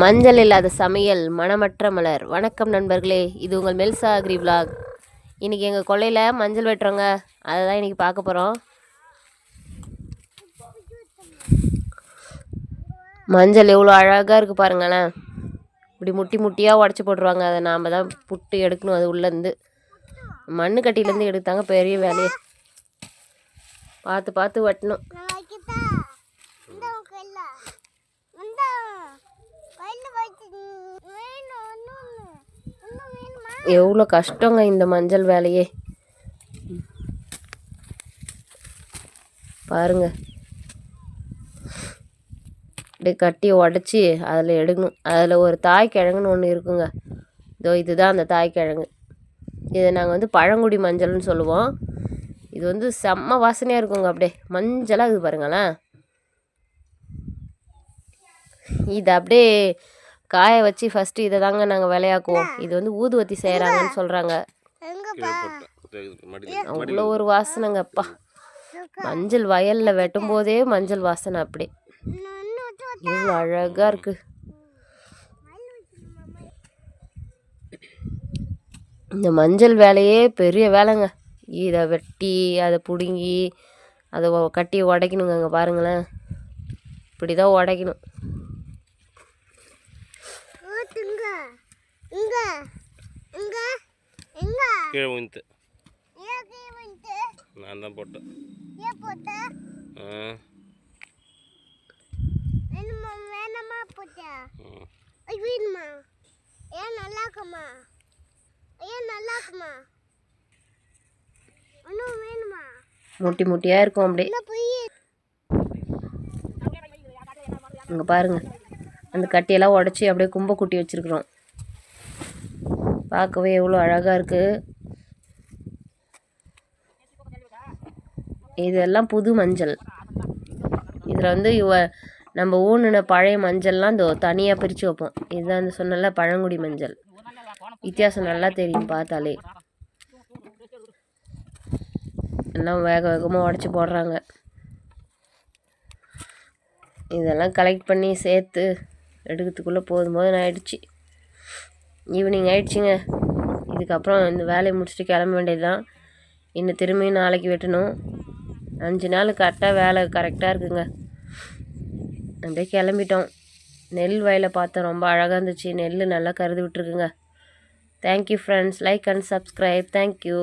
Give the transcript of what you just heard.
மஞ்சள் இல்லாத சமையல் மணமற்ற மலர். வணக்கம் நண்பர்களே, இது உங்கள் மெல்சா அக்ரி விலாக். இன்றைக்கி எங்கள் கொல்லையில் மஞ்சள் வெட்டுறோங்க, அதை தான் இன்றைக்கி பார்க்க போகிறோம். மஞ்சள் எவ்வளோ அழகாக இருக்குது பாருங்களேன். இப்படி முட்டி முட்டியாக உடச்சி போட்டுருவாங்க. அதை நாம் தான் புட்டு எடுக்கணும். அது உள்ளேருந்து மண்ணு கட்டியிலேருந்து எடுத்தாங்க பெரிய வேலையை. பார்த்து பார்த்து வெட்டணும். எவ்வளோ கஷ்டங்க இந்த மஞ்சள் வேலையே. பாருங்க, அப்படியே கட்டி உடச்சி அதில் எடுக்கணும். அதில் ஒரு தாய் கிழங்குன்னு ஒன்று இருக்குங்க. இதோ இதுதான் அந்த தாய் கிழங்கு. இதை நாங்கள் பழங்குடி மஞ்சள்னு சொல்லுவோம். இது செம்ம வாசனையாக இருக்குங்க. அப்படியே மஞ்சளாக இது பாருங்களேன். இது அப்படியே காய வச்சு ஃபஸ்ட்டு இதை தாங்க நாங்கள் விளையாக்குவோம். இது ஊதுவத்தி செய்கிறாங்கன்னு சொல்கிறாங்க. அவ்வளோ ஒரு வாசனைங்க. அப்பா, மஞ்சள் வயலில் வெட்டும் போதே மஞ்சள் வாசனை. அப்படி இவ்வளோ அழகாக இருக்குது. இந்த மஞ்சள் வேலையே பெரிய வேலைங்க. இதை வெட்டி அதை பிடுங்கி அதை கட்டி உடைக்கணுங்க. அங்கே பாருங்களேன், இப்படி தான் உடைக்கணும். கீழே விழுந்து நான் தான் போட்டேன். முட்டி முட்டியாக இருக்கும். அப்படியே இங்கே பாருங்க, அந்த கட்டியெல்லாம் உடச்சி அப்படியே கும்பை குட்டி வச்சுருக்குறோம். பார்க்கவே எவ்வளோ அழகாக இருக்குது. இதெல்லாம் புது மஞ்சள். இதில் நம்ம ஊனுன பழைய மஞ்சள்லாம் இந்த தனியாக பிரித்து வைப்போம். இதுதான் சொன்னல பழங்குடி மஞ்சள். வித்தியாசம் நல்லா தெரியும் பார்த்தாலே. எல்லாம் வேக வேகமாக உடச்சி போடுறாங்க. இதெல்லாம் கலெக்ட் பண்ணி சேர்த்து எடுக்கிறதுக்குள்ளே போதும் ஆயிடுச்சு. ஈவினிங் ஆயிடுச்சுங்க. இதுக்கப்புறம் இந்த வேலையை முடிச்சுட்டு கிளம்ப வேண்டியது தான். இன்னும் திரும்பியும் நாளைக்கு வெட்டணும். 5 நாள் கரெக்டாக வேலை கரெக்டாக இருக்குங்க. அப்படியே கிளம்பிட்டோம். நெல் வயலை பார்த்தோம், ரொம்ப அழகாக இருந்துச்சு. நெல் நல்லா கருது விட்டுருக்குங்க. Thank you friends. Like and subscribe. Thank you.